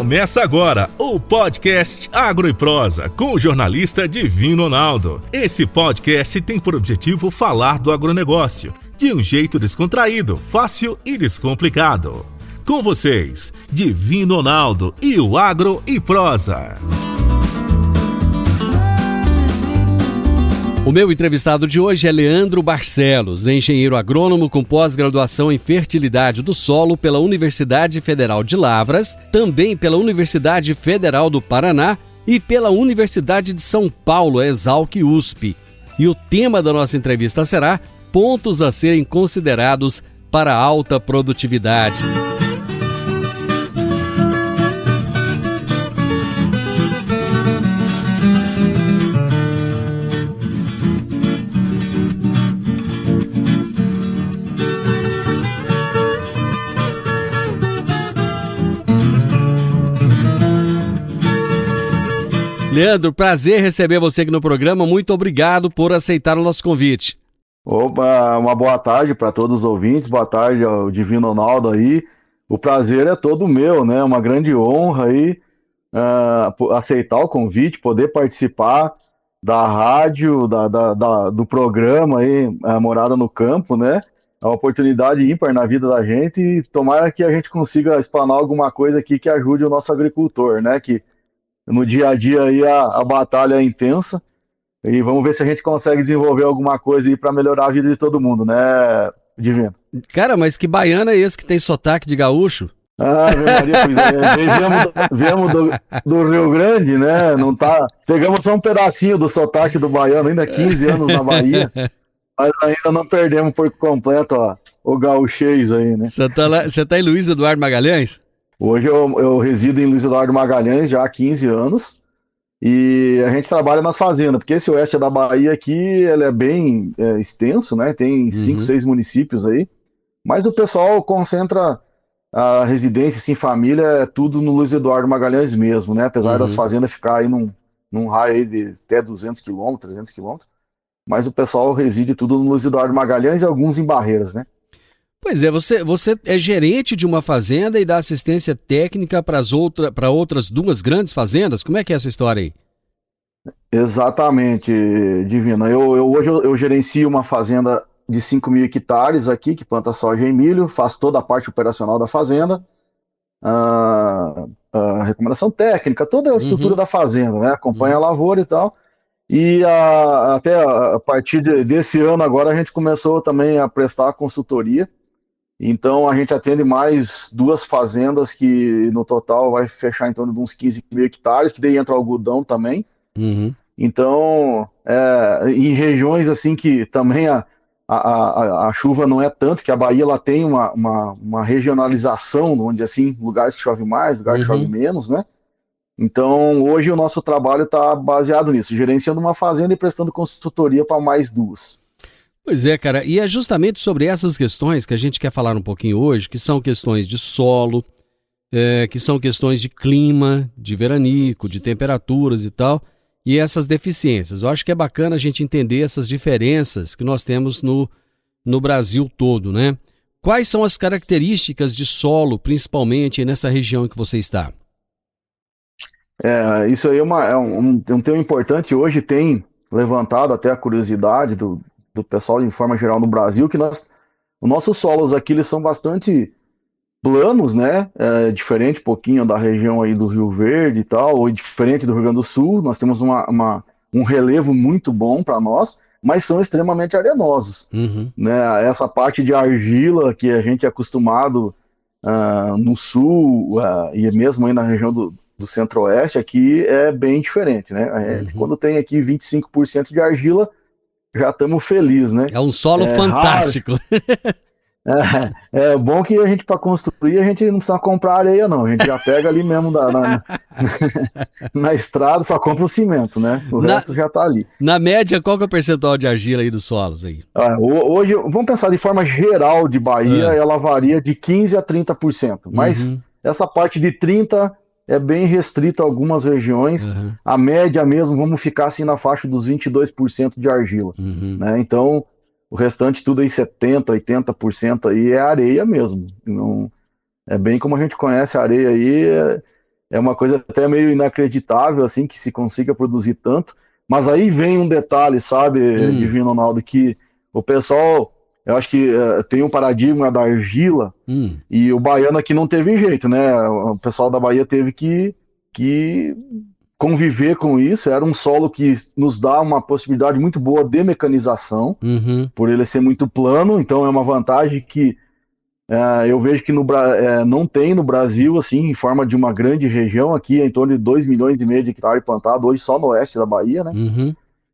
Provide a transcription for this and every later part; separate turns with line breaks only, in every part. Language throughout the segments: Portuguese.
Começa agora o podcast Agro e Prosa com o jornalista Divino Ronaldo. Esse podcast tem por objetivo falar do agronegócio de um jeito descontraído, fácil e descomplicado. Com vocês, Divino Ronaldo e o Agro e Prosa.
O meu entrevistado de hoje é Leandro Barcelos, engenheiro agrônomo com pós-graduação em fertilidade do solo pela Universidade Federal de Lavras, também pela Universidade Federal do Paraná e pela Universidade de São Paulo, Exalc-USP. E o tema da nossa entrevista será pontos a serem considerados para a alta produtividade. Leandro, prazer receber você aqui no programa. Muito obrigado por aceitar o nosso convite.
Opa, uma boa tarde para todos os ouvintes, boa tarde ao Divino Ronaldo aí. O prazer é todo meu, né? Uma grande honra aí aceitar o convite, poder participar da rádio, do programa aí, Morada no Campo, né? É uma oportunidade ímpar na vida da gente e tomara que a gente consiga explanar alguma coisa aqui que ajude o nosso agricultor, né? Que no dia a dia aí a batalha é intensa e vamos ver se a gente consegue desenvolver alguma coisa aí para melhorar a vida de todo mundo, né, Divino?
Cara, mas que baiano é esse que tem sotaque de gaúcho?
Ah, Maria, viemos do Rio Grande, né? Não tá... Pegamos só um pedacinho do sotaque do baiano, ainda 15 anos na Bahia, mas ainda não perdemos por completo o gaúchês aí, né?
Você tá em Luiz Eduardo Magalhães?
Hoje eu resido em Luiz Eduardo Magalhães já há 15 anos e a gente trabalha nas fazendas, porque esse oeste da Bahia aqui ele é bem extenso, né? Tem 5, 6 municípios aí, mas o pessoal concentra a residência, assim, família, tudo no Luiz Eduardo Magalhães mesmo, né? Apesar das fazendas ficar aí num raio aí de até 200 km, 300 km, mas o pessoal reside tudo no Luiz Eduardo Magalhães e alguns em Barreiras, né?
Pois é, você é gerente de uma fazenda e dá assistência técnica para outras 2 grandes fazendas? Como é que é essa história aí?
Exatamente, Divina. Hoje eu gerencio uma fazenda de 5.000 hectares aqui, que planta soja e milho, faço toda a parte operacional da fazenda, a recomendação técnica, toda a estrutura da fazenda, né? Acompanha a lavoura e tal. E até a partir desse ano agora a gente começou também a prestar consultoria. Então a gente atende mais 2 fazendas que no total vai fechar em torno de uns 15.000 hectares, que daí entra algodão também. Então, em regiões assim que também a chuva não é tanto, que a Bahia ela tem uma regionalização, onde assim, lugares que chove mais, lugares que chove menos, né? Então hoje o nosso trabalho está baseado nisso, gerenciando uma fazenda e prestando consultoria para mais 2.
Pois é, cara, e é justamente sobre essas questões que a gente quer falar um pouquinho hoje, que são questões de solo, que são questões de clima, de veranico, de temperaturas e tal, e essas deficiências. Eu acho que é bacana a gente entender essas diferenças que nós temos no Brasil todo, né? Quais são as características de solo, principalmente nessa região em que você está?
Isso aí é um tema importante. Hoje tem levantado até a curiosidade do pessoal de forma geral no Brasil, que os nossos solos aqui eles são bastante planos, né? Diferente um pouquinho da região aí do Rio Verde e tal, ou diferente do Rio Grande do Sul. Nós temos um relevo muito bom para nós, mas são extremamente arenosos, né? Essa parte de argila que a gente é acostumado no sul e mesmo aí na região do centro-oeste aqui é bem diferente, né? Quando tem aqui 25% de argila, já estamos felizes, né?
É um solo fantástico.
É bom que a gente, para construir, a gente não precisa comprar areia, não. A gente já pega ali mesmo na estrada, só compra o cimento, né? O resto já está ali.
Na média, qual que é o percentual de argila aí dos solos aí?
Hoje, vamos pensar de forma geral de Bahia, ela varia de 15% a 30%. Mas essa parte de 30% é bem restrito a algumas regiões. A média mesmo, vamos ficar assim na faixa dos 22% de argila, né? Então, o restante tudo aí 70%, 80% aí é areia mesmo. Não, é bem como a gente conhece a areia aí, é uma coisa até meio inacreditável, assim, que se consiga produzir tanto. Mas aí vem um detalhe, sabe, Divino Ronaldo, que o pessoal, eu acho que tem um paradigma da argila, e o baiano aqui não teve jeito, né? O pessoal da Bahia teve que conviver com isso. Era um solo que nos dá uma possibilidade muito boa de mecanização, por ele ser muito plano, então é uma vantagem que eu vejo que não tem no Brasil, assim, em forma de uma grande região. Aqui em torno de 2,5 milhões de hectares plantados, hoje só no oeste da Bahia, né?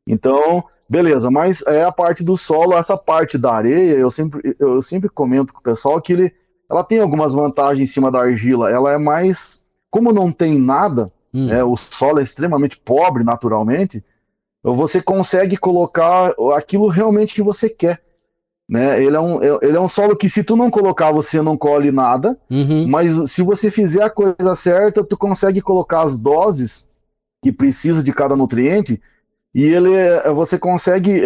Então, beleza, mas é a parte do solo, essa parte da areia, eu sempre comento com o pessoal que ela tem algumas vantagens em cima da argila. Ela é mais, como não tem nada, o solo é extremamente pobre naturalmente, você consegue colocar aquilo realmente que você quer. Né? Ele é um solo que, se tu não colocar, você não colhe nada, mas se você fizer a coisa certa, tu consegue colocar as doses que precisa de cada nutriente, e você consegue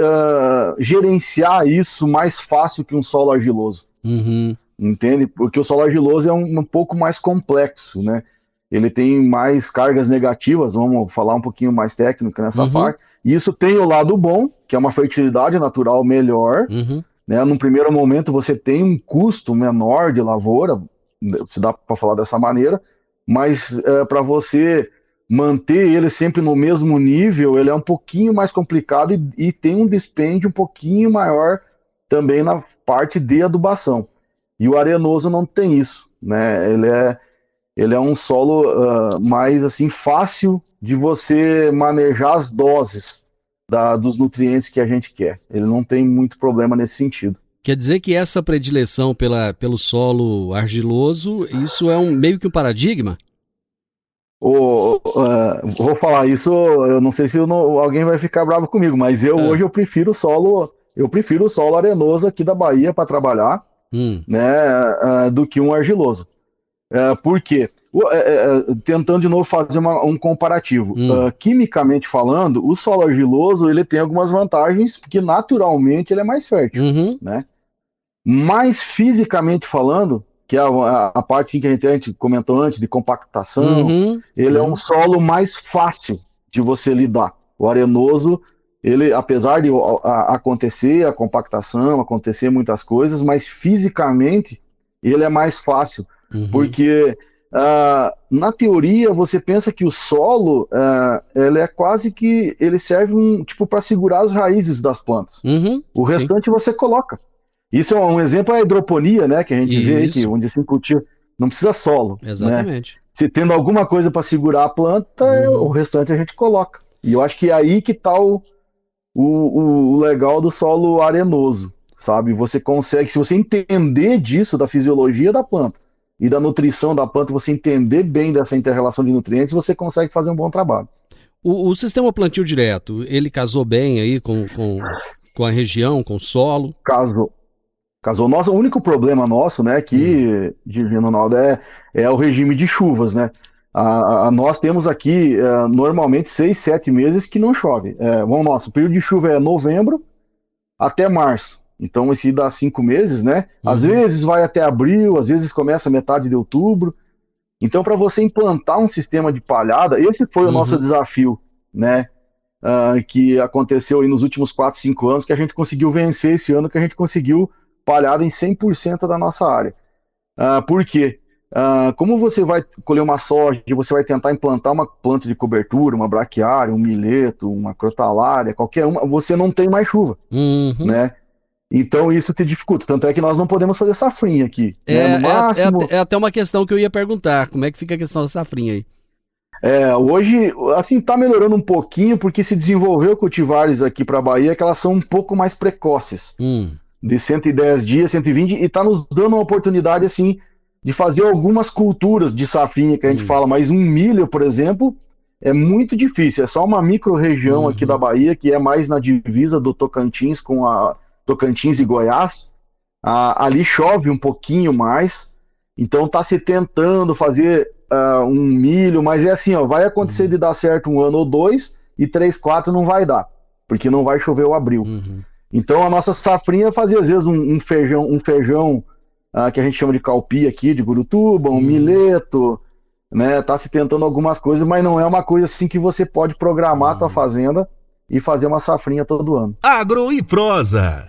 gerenciar isso mais fácil que um solo argiloso. Entende? Porque o solo argiloso é um pouco mais complexo, né? Ele tem mais cargas negativas, vamos falar um pouquinho mais técnico nessa parte, e isso tem o lado bom, que é uma fertilidade natural melhor, né? Num primeiro momento você tem um custo menor de lavoura, se dá para falar dessa maneira, mas para você manter ele sempre no mesmo nível, ele é um pouquinho mais complicado e tem um dispêndio um pouquinho maior também na parte de adubação. E o arenoso não tem isso, né? Ele é um solo mais assim, fácil de você manejar as doses dos nutrientes que a gente quer. Ele não tem muito problema nesse sentido.
Quer dizer que essa predileção pelo solo argiloso, isso é meio que um paradigma?
Vou falar isso, eu não sei se alguém vai ficar bravo comigo, mas hoje eu prefiro o solo arenoso aqui da Bahia para trabalhar, né, do que um argiloso. Por quê? Tentando de novo fazer um comparativo. Quimicamente falando, o solo argiloso ele tem algumas vantagens, porque naturalmente ele é mais fértil, né? Mas fisicamente falando, que é a parte assim, que a gente comentou antes, de compactação, ele é um solo mais fácil de você lidar. O arenoso, ele, apesar de acontecer a compactação, acontecer muitas coisas, mas fisicamente ele é mais fácil, porque na teoria você pensa que o solo ele é quase que ele serve tipo para segurar as raízes das plantas. O restante você coloca. Isso é um exemplo, a hidroponia, né, que a gente vê aí, onde se cultiva, não precisa solo.
Exatamente.
Né? Se tendo alguma coisa para segurar a planta, o restante a gente coloca. E eu acho que é aí que está o legal do solo arenoso, sabe? Você consegue, se você entender disso, da fisiologia da planta e da nutrição da planta, você entender bem dessa inter-relação de nutrientes, você consegue fazer um bom trabalho.
O sistema plantio direto, ele casou bem aí com a região, com o solo?
Casou. O único problema nosso, né, aqui, Divino Ronaldo, é o regime de chuvas, né? Nós temos aqui, normalmente, 6, 7 meses que não chove. O período de chuva é novembro até março. Então, esse dá 5 meses, né? Às vezes vai até abril, às vezes começa metade de outubro. Então, para você implantar um sistema de palhada, esse foi o nosso desafio, né? Que aconteceu aí nos últimos 4, 5 anos, que a gente conseguiu vencer esse ano, que a gente conseguiu palhada em 100% da nossa área. Por quê? Como você vai colher uma soja, você vai tentar implantar uma planta de cobertura, uma braquiária, um mileto, uma crotalária, qualquer uma, você não tem mais chuva, né? Então isso te dificulta, tanto é que nós não podemos fazer safrinha aqui, né? No máximo...
É até uma questão que eu ia perguntar, como é que fica a questão da safrinha aí?
Hoje, assim, tá melhorando um pouquinho, porque se desenvolveu cultivares aqui para a Bahia que elas são um pouco mais precoces, de 110 dias, 120, e tá nos dando uma oportunidade, assim, de fazer algumas culturas de safrinha que a gente fala, mas um milho, por exemplo, é muito difícil, é só uma micro-região aqui da Bahia, que é mais na divisa do Tocantins com a Tocantins e Goiás. Ali chove um pouquinho mais, então tá se tentando fazer um milho, mas é assim, ó, vai acontecer de dar certo 1 ano ou 2, e 3, 4 não vai dar, porque não vai chover o abril. Então a nossa safrinha fazia às vezes um feijão que a gente chama de calpi aqui, de Gurutuba, um mileto, né? Tá se tentando algumas coisas, mas não é uma coisa assim que você pode programar a tua fazenda e fazer uma safrinha todo ano.
Agro e Prosa.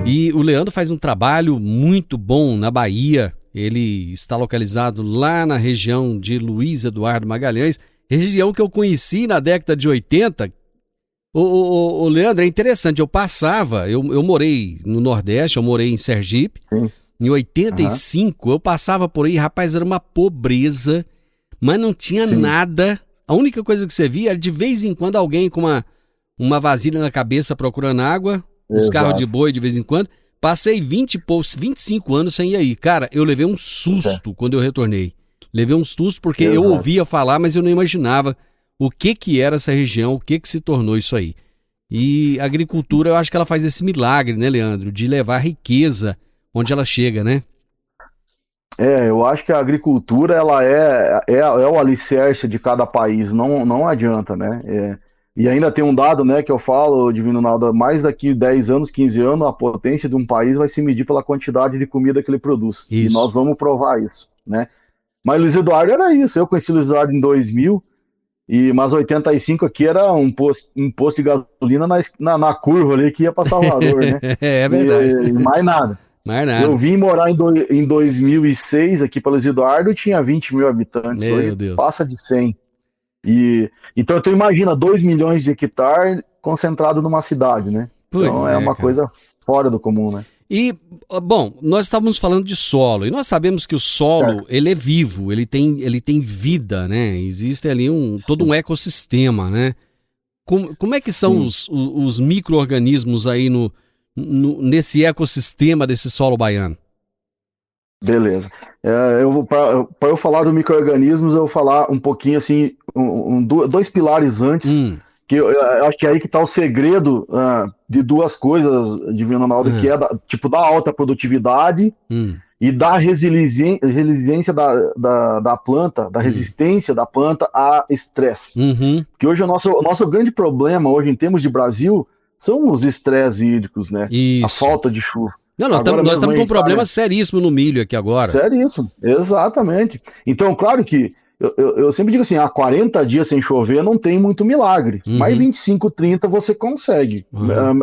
E o Leandro faz um trabalho muito bom na Bahia. Ele está localizado lá na região de Luiz Eduardo Magalhães, região que eu conheci na década de 80. O Leandro, é interessante, eu morei no Nordeste, eu morei em Sergipe.
Sim.
Em 85, eu passava por aí, rapaz, era uma pobreza, mas não tinha nada. A única coisa que você via era de vez em quando alguém com uma vasilha na cabeça procurando água, uns carros de boi de vez em quando. Passei 25 anos sem ir aí. Cara, eu levei um susto quando eu retornei. Levei um susto porque eu ouvia falar, mas eu não imaginava o que era essa região, o que se tornou isso aí. E a agricultura, eu acho que ela faz esse milagre, né, Leandro? De levar riqueza onde ela chega, né?
Eu acho que a agricultura ela é o alicerce de cada país, não adianta, né? E ainda tem um dado, né, que eu falo, Divino Ronaldo, mais daqui 10 anos, 15 anos, a potência de um país vai se medir pela quantidade de comida que ele produz.
Isso.
E nós vamos provar isso, né? Mas Luiz Eduardo era isso, eu conheci Luiz Eduardo em 2000, mas 85 aqui era um posto de gasolina na curva ali que ia para Salvador, né?
É verdade.
E mais nada.
Mais nada.
Eu vim morar em 2006 aqui para Luiz Eduardo e tinha 20 mil habitantes.
Meu
Hoje
Deus.
passa de 100. Então tu imagina 2 milhões de hectares concentrado numa cidade, né?
Pois
então é uma coisa fora do comum, né?
E, bom, nós estávamos falando de solo, e nós sabemos que o solo, ele é vivo, ele tem vida, né? Existe ali todo um ecossistema, né? Como é que são os micro-organismos aí nesse ecossistema desse solo baiano?
Beleza. Para eu falar do micro-organismos, eu vou falar um pouquinho assim, dois pilares antes, que eu acho que é aí que está o segredo de duas coisas, Divino Ronaldo, que é da alta produtividade e da resiliência da planta, da resistência da planta a estresse. Porque hoje o nosso grande problema, hoje em termos de Brasil, são os estresses hídricos, né?
Isso.
A falta de chuva.
Não, nós estamos com um problema seríssimo no milho aqui agora.
Seríssimo, exatamente. Então, claro que eu sempre digo assim, 40 dias sem chover não tem muito milagre, mas 25, 30 você consegue,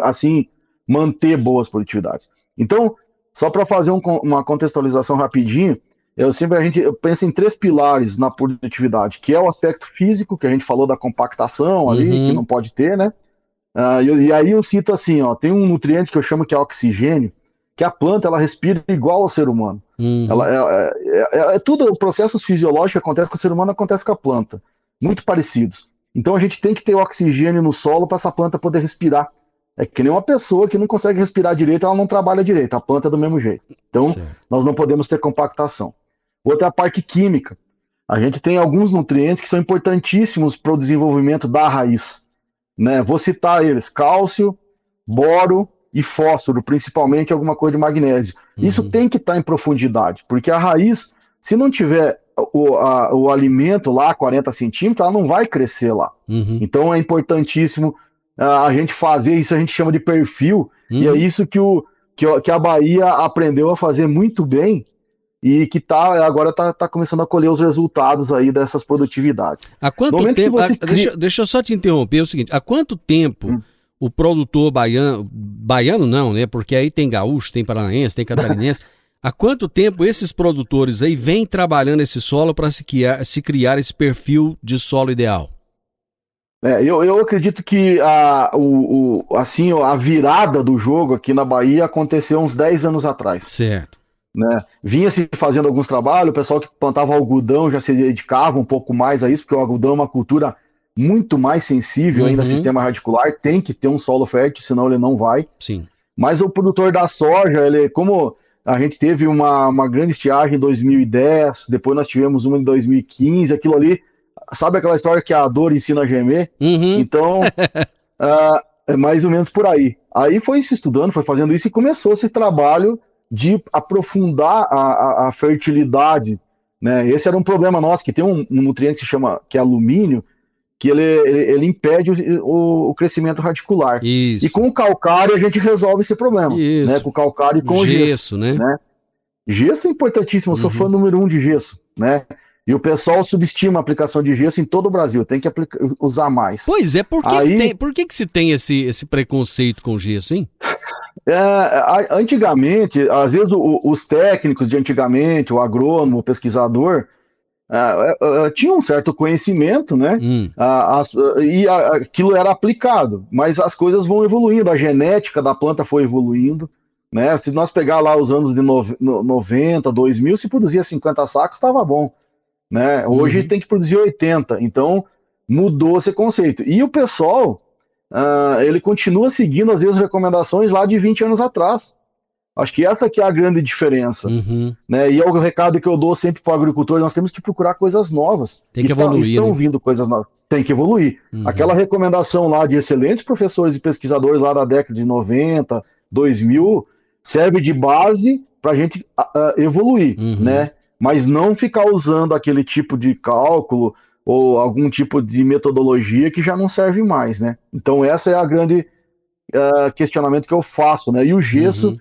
assim, manter boas produtividades. Então, só para fazer uma contextualização rapidinho, a gente pensa em 3 pilares na produtividade, que é o aspecto físico, que a gente falou da compactação ali, que não pode ter, né? E aí eu cito assim, tem um nutriente que eu chamo que é oxigênio, que a planta ela respira igual ao ser humano. Ela, tudo, processos fisiológicos que acontecem com o ser humano acontece com a planta, muito parecidos. Então a gente tem que ter oxigênio no solo para essa planta poder respirar. É que nem uma pessoa que não consegue respirar direito, ela não trabalha direito, a planta é do mesmo jeito. Então nós não podemos ter compactação. Outra é a parte química. A gente tem alguns nutrientes que são importantíssimos para o desenvolvimento da raiz, né? Vou citar eles: cálcio, boro e fósforo, principalmente alguma coisa de magnésio. Isso tem que estar em profundidade, porque a raiz, se não tiver o alimento lá, 40 centímetros, ela não vai crescer lá. Então é importantíssimo a gente fazer isso, a gente chama de perfil, e é isso que a Bahia aprendeu a fazer muito bem, e que agora está começando a colher os resultados aí dessas produtividades.
Há quanto tempo, deixa eu só te interromper, é o seguinte, há quanto tempo o produtor baiano não, né? Porque aí tem gaúcho, tem paranaense, tem catarinense. Há quanto tempo esses produtores aí vêm trabalhando esse solo para se criar esse perfil de solo ideal?
Eu acredito que a virada do jogo aqui na Bahia aconteceu uns 10 anos atrás.
Certo.
Né? Vinha-se fazendo alguns trabalhos, o pessoal que plantava algodão já se dedicava um pouco mais a isso, porque o algodão é uma cultura muito mais sensível ainda ao sistema radicular, tem que ter um solo fértil, senão ele não vai.
Sim.
Mas o produtor da soja, como a gente teve uma grande estiagem em 2010, depois nós tivemos uma em 2015, aquilo ali, sabe aquela história que a dor ensina a gemer? Então, é mais ou menos por aí. Aí foi se estudando, foi fazendo isso e começou esse trabalho de aprofundar a fertilidade, né? Esse era um problema nosso, que tem um nutriente que se chama, que é alumínio, que ele impede o crescimento radicular.
Isso.
E com o calcário a gente resolve esse problema,
Isso.
né? Com o calcário e com o gesso,
né?
Gesso é importantíssimo, eu sou fã número 1 de gesso, né? E o pessoal subestima a aplicação de gesso em todo o Brasil, tem que usar mais.
Pois é, por que se tem esse preconceito com gesso, hein?
Antigamente, às vezes os técnicos de antigamente, o agrônomo, o pesquisador, tinham um certo conhecimento, né? E aquilo era aplicado, mas as coisas vão evoluindo, a genética da planta foi evoluindo, né? Se nós pegar lá os anos de 90, 2000, se produzia 50 sacos, estava bom, né? Hoje tem que produzir 80, então mudou esse conceito. E o pessoal, ele continua seguindo, às vezes, recomendações lá de 20 anos atrás. Acho que essa que é a grande diferença, né? E é o recado que eu dou sempre para o agricultor, nós temos que procurar coisas novas.
Tem que evoluir.
Estão vindo coisas novas. Tem que evoluir. Aquela recomendação lá de excelentes professores e pesquisadores lá da década de 90, 2000, serve de base para a gente evoluir, né? Mas não ficar usando aquele tipo de cálculo ou algum tipo de metodologia que já não serve mais, né? Então essa é a grande questionamento que eu faço, né? E o gesso,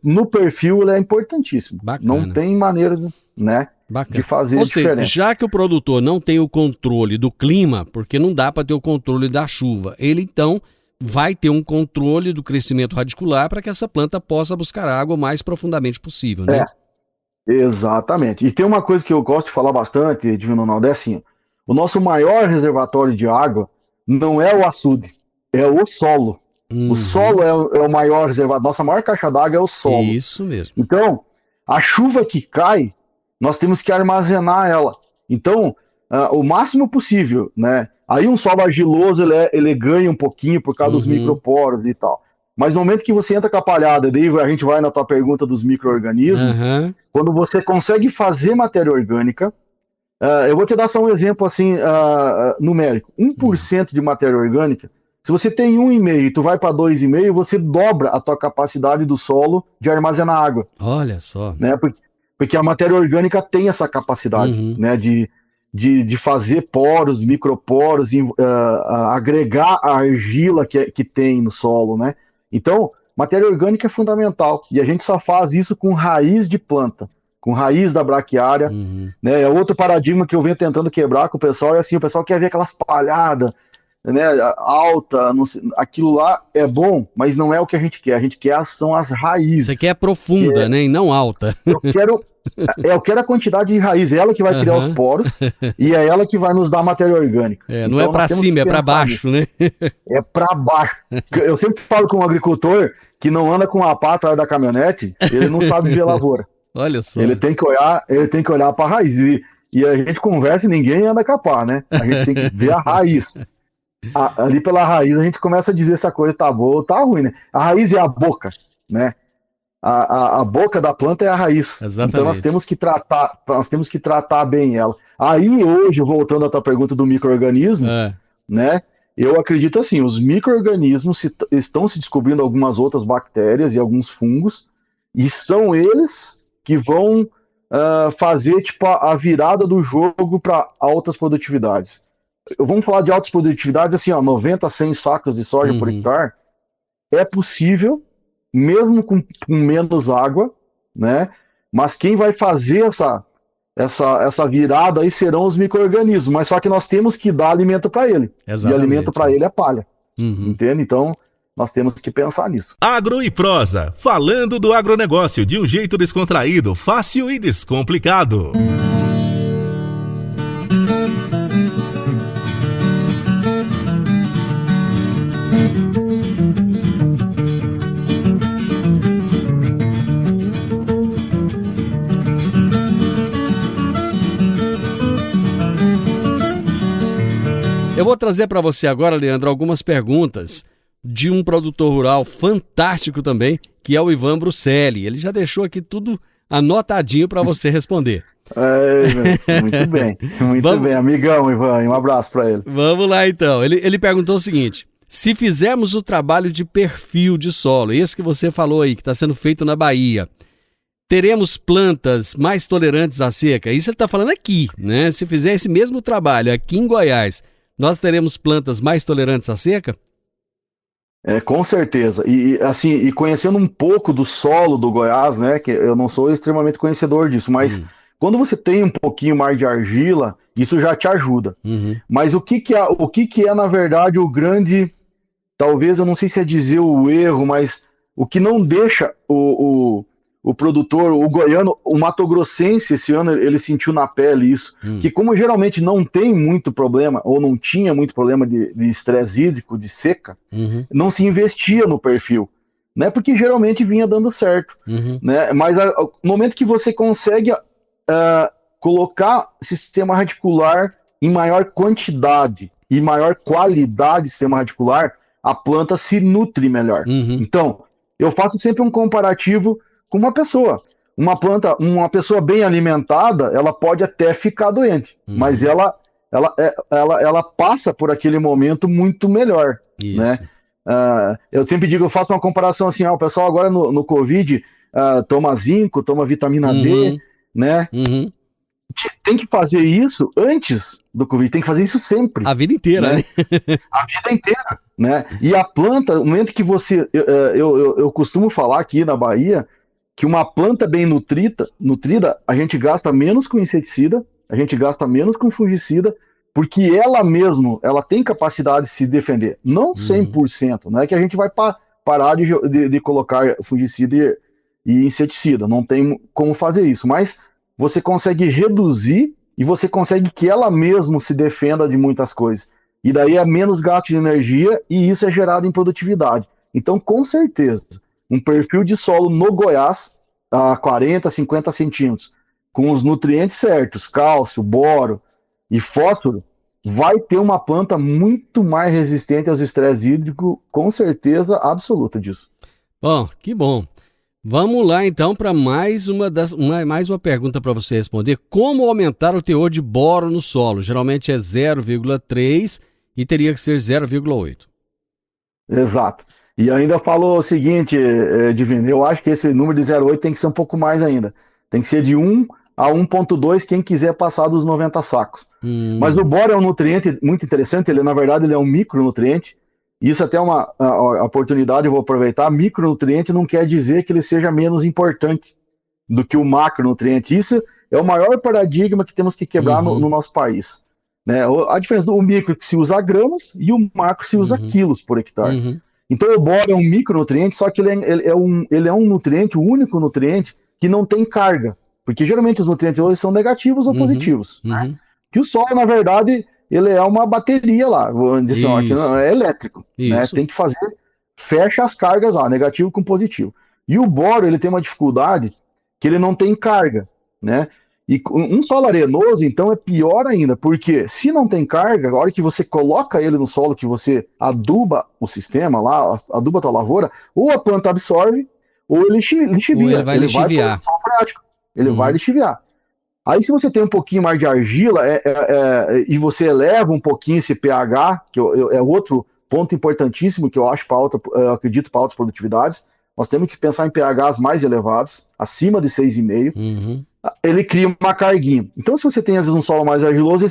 no perfil, ele é importantíssimo.
Bacana.
Não tem maneira, né, de fazer diferença.
Ou seja, já que o produtor não tem o controle do clima, porque não dá para ter o controle da chuva, ele então vai ter um controle do crescimento radicular para que essa planta possa buscar água o mais profundamente possível, né?
Exatamente. E tem uma coisa que eu gosto de falar bastante, Divino Ronaldo, é assim, o nosso maior reservatório de água não é o açude, é o solo. O solo é o maior reservatório, nossa maior caixa d'água é o solo.
Isso mesmo.
Então, a chuva que cai, nós temos que armazenar ela. Então, o máximo possível, né? Aí um solo argiloso, ele ganha um pouquinho por causa dos microporos e tal. Mas no momento que você entra com a palhada, daí a gente vai na tua pergunta dos micro-organismos, quando você consegue fazer matéria orgânica, eu vou te dar só um exemplo assim, numérico. 1% de matéria orgânica, se você tem 1,5 e tu vai para 2,5, você dobra a tua capacidade do solo de armazenar água.
Olha só.
Né? Porque a matéria orgânica tem essa capacidade, né, de fazer poros, microporos, agregar a argila que tem no solo, né? Então, matéria orgânica é fundamental. E a gente só faz isso com raiz de planta, com raiz da braquiária. Né? É outro paradigma que eu venho tentando quebrar com o pessoal, é assim, o pessoal quer ver aquelas palhadas, né, alta, não sei, aquilo lá é bom, mas não é o que a gente quer são as raízes.
Você quer profunda, né, e não alta.
Eu quero a quantidade de raiz, é ela que vai criar os poros e é ela que vai nos dar matéria orgânica.
Não é para cima, é para baixo, né?
É para baixo. Eu sempre falo com um agricultor que não anda com a pá atrás da caminhonete, ele não sabe ver lavoura.
Olha só.
Ele tem que olhar para a raiz. E a gente conversa e ninguém anda com a pá, né? A gente tem que ver a raiz. Ali pela raiz a gente começa a dizer se a coisa tá boa ou tá ruim, né? A raiz é a boca, né? A boca da planta é a raiz.
Exatamente.
Então nós temos que tratar bem ela. Aí hoje, voltando à tua pergunta do micro-organismo, né? Eu acredito assim, os micro-organismos estão se descobrindo algumas outras bactérias e alguns fungos, e são eles que vão fazer tipo a virada do jogo para altas produtividades. Vamos falar de altas produtividades, assim, 90 a 100 sacos de soja por hectare. É possível, mesmo com menos água, né? Mas quem vai fazer essa virada aí serão os micro-organismos. Mas só que nós temos que dar alimento para ele.
Exatamente.
E alimento para ele é palha. Entende? Então, nós temos que pensar nisso.
Agro e Prosa, falando do agronegócio de um jeito descontraído, fácil e descomplicado.
Eu vou trazer para você agora, Leandro, algumas perguntas de um produtor rural fantástico também, que é o Ivan Bruselli. Ele já deixou aqui tudo anotadinho para você responder.
Muito bem, bem. Amigão, Ivan, um abraço para ele.
Vamos lá, então. Ele perguntou o seguinte: se fizermos o trabalho de perfil de solo, esse que você falou aí, que está sendo feito na Bahia, teremos plantas mais tolerantes à seca? Isso ele está falando aqui, né? Se fizer esse mesmo trabalho aqui em Goiás, nós teremos plantas mais tolerantes à seca?
Com certeza. E conhecendo um pouco do solo do Goiás, né? Que eu não sou extremamente conhecedor disso, mas quando você tem um pouquinho mais de argila, isso já te ajuda. Mas o que é, na verdade, o grande, talvez, eu não sei se é dizer o erro, mas o que não deixa o produtor, o goiano, o matogrossense, esse ano ele sentiu na pele isso, que como geralmente não tem muito problema, ou não tinha muito problema de estresse hídrico, de seca, não se investia no perfil, né? Porque geralmente vinha dando certo, né? Mas no momento que você consegue colocar sistema radicular em maior quantidade e maior qualidade de sistema radicular, a planta se nutre melhor. Então, eu faço sempre um comparativo com uma pessoa. Uma pessoa bem alimentada, ela pode até ficar doente, mas ela passa por aquele momento muito melhor, né? Eu sempre digo, eu faço uma comparação assim, o pessoal agora no Covid toma zinco, toma vitamina D, né? Tem que fazer isso antes do Covid, tem que fazer isso sempre.
A vida inteira, né?
A vida inteira, né? E a planta, no momento que você... Eu costumo falar aqui na Bahia que uma planta bem nutrida, a gente gasta menos com inseticida, a gente gasta menos com fungicida, porque ela tem capacidade de se defender. Não 100%, não é que a gente vai parar de colocar fungicida e inseticida, não tem como fazer isso, mas você consegue reduzir e você consegue que ela mesma se defenda de muitas coisas. E daí é menos gasto de energia e isso é gerado em produtividade. Então, com certeza, um perfil de solo no Goiás, a 40, 50 centímetros, com os nutrientes certos, cálcio, boro e fósforo, vai ter uma planta muito mais resistente aos estresses hídricos, com certeza absoluta disso.
Bom, que bom. Vamos lá então para mais uma pergunta para você responder. Como aumentar o teor de boro no solo? Geralmente é 0,3 e teria que ser 0,8.
Exato. E ainda falou o seguinte, Divino, eu acho que esse número de 0,8 tem que ser um pouco mais ainda. Tem que ser de 1 a 1,2 quem quiser passar dos 90 sacos. Mas o boro é um nutriente muito interessante, na verdade ele é um micronutriente. Isso até é uma oportunidade, eu vou aproveitar. Micronutriente não quer dizer que ele seja menos importante do que o macronutriente. Isso é o maior paradigma que temos que quebrar no nosso país, né? A diferença do micro que se usa gramas e o macro se usa quilos por hectare. Então o boro é um micronutriente, só que ele é um nutriente, o único nutriente que não tem carga. Porque geralmente os nutrientes hoje são negativos ou positivos, né? Que o solo, na verdade, ele é uma bateria lá, é elétrico, né? Tem que fecha as cargas lá, negativo com positivo. E o boro, ele tem uma dificuldade que ele não tem carga, né? E um solo arenoso, então, é pior ainda, porque se não tem carga, a hora que você coloca ele no solo, que você aduba o sistema lá, aduba a tua lavoura, ou a planta absorve, ou ele lixivia.
Ele vai lixiviar.
Ele vai lixiviar. Aí se você tem um pouquinho mais de argila e você eleva um pouquinho esse pH, que é outro ponto importantíssimo que eu acho eu acredito para altas produtividades, nós temos que pensar em pHs mais elevados, acima de 6,5, ele cria uma carguinha. Então se você tem às vezes um solo mais argiloso,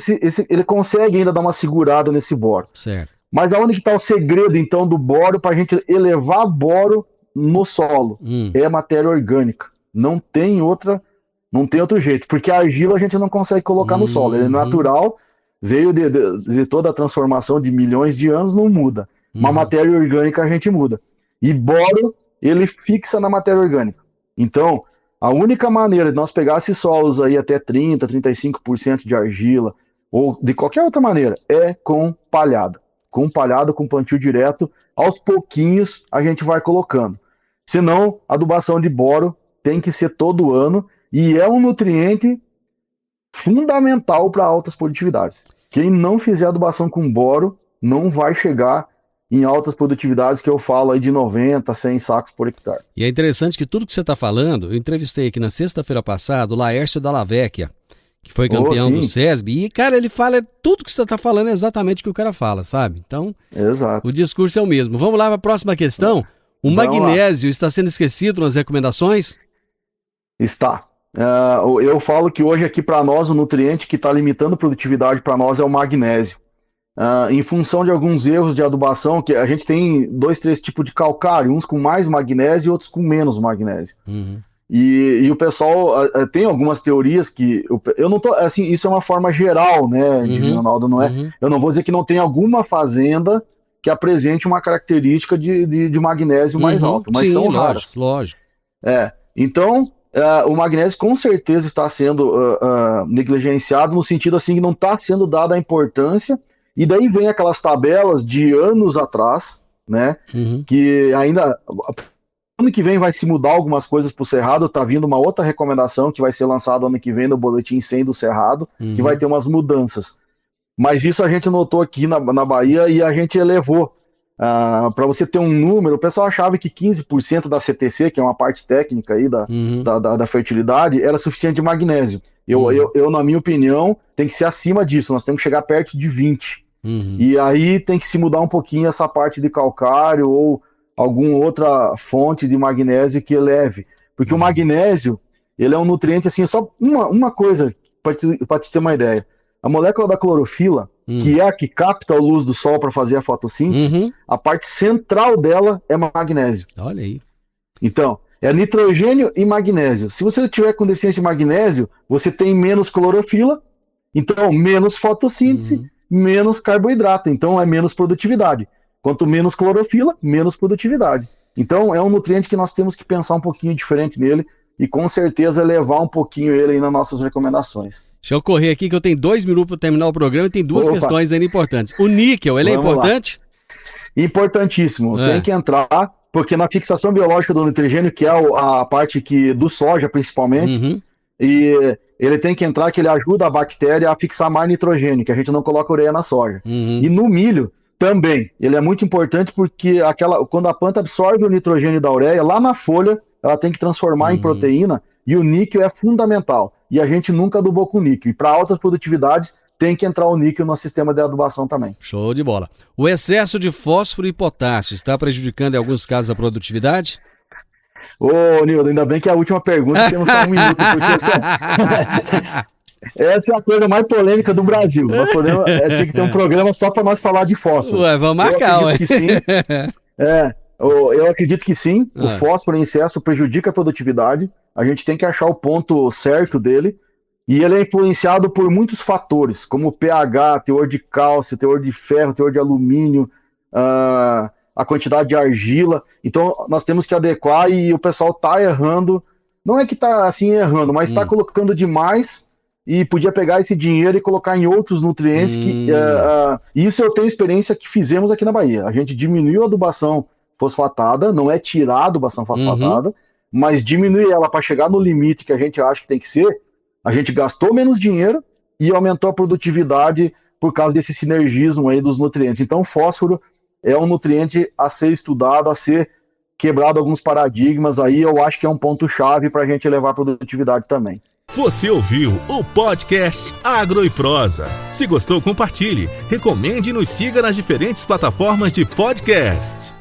ele consegue ainda dar uma segurada nesse boro.
Certo.
Mas aonde que está o segredo então do boro para a gente elevar boro no solo? É matéria orgânica. Não tem outro jeito, porque a argila a gente não consegue colocar no solo, ele é natural, veio de toda a transformação de milhões de anos, não muda. Uma matéria orgânica a gente muda. E boro, ele fixa na matéria orgânica. Então, a única maneira de nós pegar esses solos aí até 30%, 35% de argila, ou de qualquer outra maneira, é com palhada. Com palhada, com plantio direto, aos pouquinhos a gente vai colocando. Senão, a adubação de boro tem que ser todo ano, e é um nutriente fundamental para altas produtividades. Quem não fizer adubação com boro não vai chegar em altas produtividades que eu falo aí de 90, 100 sacos por hectare.
E é interessante que tudo que você está falando, eu entrevistei aqui na sexta-feira passada o Laércio Dalla Vecchia, que foi campeão do SESB, e cara, ele fala tudo que você está falando é exatamente o que o cara fala, sabe? Então,
exato.
O discurso é o mesmo. Vamos lá para a próxima questão. O magnésio está sendo esquecido nas recomendações?
Está. Eu falo que hoje aqui para nós o nutriente que está limitando a produtividade para nós é o magnésio. Em função de alguns erros de adubação, que a gente tem 2, 3 tipos de calcário, uns com mais magnésio e outros com menos magnésio.
Uhum.
E o pessoal tem algumas teorias que eu não tô assim, isso é uma forma geral, né, Divino Ronaldo, não é?
Uhum.
Eu não vou dizer que não tem alguma fazenda que apresente uma característica de magnésio mais alto, mas
Sim,
são
lógico,
raras.
lógico.
Então, o magnésio com certeza está sendo negligenciado no sentido assim que não está sendo dada a importância, e daí vem aquelas tabelas de anos atrás, né, que ainda ano que vem vai se mudar algumas coisas para o Cerrado, tá vindo uma outra recomendação que vai ser lançada ano que vem no Boletim 100 do Cerrado, que vai ter umas mudanças. Mas isso a gente notou aqui na Bahia e a gente elevou. Para você ter um número, o pessoal achava que 15% da CTC, que é uma parte técnica aí da fertilidade, era suficiente de magnésio. Eu, na minha opinião, tem que ser acima disso, nós temos que chegar perto de 20%. E aí tem que se mudar um pouquinho essa parte de calcário ou alguma outra fonte de magnésio que eleve. Porque o magnésio, ele é um nutriente, assim, só uma coisa, para te ter uma ideia. A molécula da clorofila, que é a que capta a luz do sol para fazer a fotossíntese, a parte central dela é magnésio.
Olha aí.
Então, é nitrogênio e magnésio. Se você tiver com deficiência de magnésio, você tem menos clorofila, então menos fotossíntese, menos carboidrato, então é menos produtividade. Quanto menos clorofila, menos produtividade. Então, é um nutriente que nós temos que pensar um pouquinho diferente nele e, com certeza, elevar um pouquinho ele aí nas nossas recomendações.
Deixa eu correr aqui que eu tenho 2 minutos para terminar o programa e tem 2 questões ainda importantes. O níquel, ele é importante?
Importantíssimo. Tem que entrar, porque na fixação biológica do nitrogênio, que é a parte do soja, principalmente, e ele tem que entrar que ele ajuda a bactéria a fixar mais nitrogênio, que a gente não coloca ureia na soja. E no milho, também, ele é muito importante porque quando a planta absorve o nitrogênio da ureia, lá na folha, ela tem que transformar em proteína, e o níquel é fundamental. E a gente nunca adubou com níquel. E para altas produtividades, tem que entrar o níquel no sistema de adubação também.
Show de bola. O excesso de fósforo e potássio está prejudicando em alguns casos a produtividade?
Ô, Nildo, ainda bem que é a última pergunta, temos só 1 minuto, porque essa é a coisa mais polêmica do Brasil. Nós tinha que ter um programa só para nós falar de fósforo.
Ué, vamos marcar, ué.
Que sim. Eu acredito que sim. O fósforo em excesso prejudica a produtividade. A gente tem que achar o ponto certo dele. E ele é influenciado por muitos fatores, como o pH, teor de cálcio, teor de ferro, teor de alumínio, a quantidade de argila. Então, nós temos que adequar e o pessoal está errando. Não é que está assim errando, mas está colocando demais e podia pegar esse dinheiro e colocar em outros nutrientes. Isso eu tenho experiência que fizemos aqui na Bahia. A gente diminuiu a adubação fosfatada, não é tirar a adubação fosfatada, mas diminuir ela para chegar no limite que a gente acha que tem que ser. A gente gastou menos dinheiro e aumentou a produtividade por causa desse sinergismo aí dos nutrientes. Então, o fósforo é um nutriente a ser estudado, a ser quebrado alguns paradigmas aí. Eu acho que é um ponto-chave para a gente elevar a produtividade também.
Você ouviu o podcast Agro e Prosa. Se gostou, compartilhe, recomende e nos siga nas diferentes plataformas de podcast.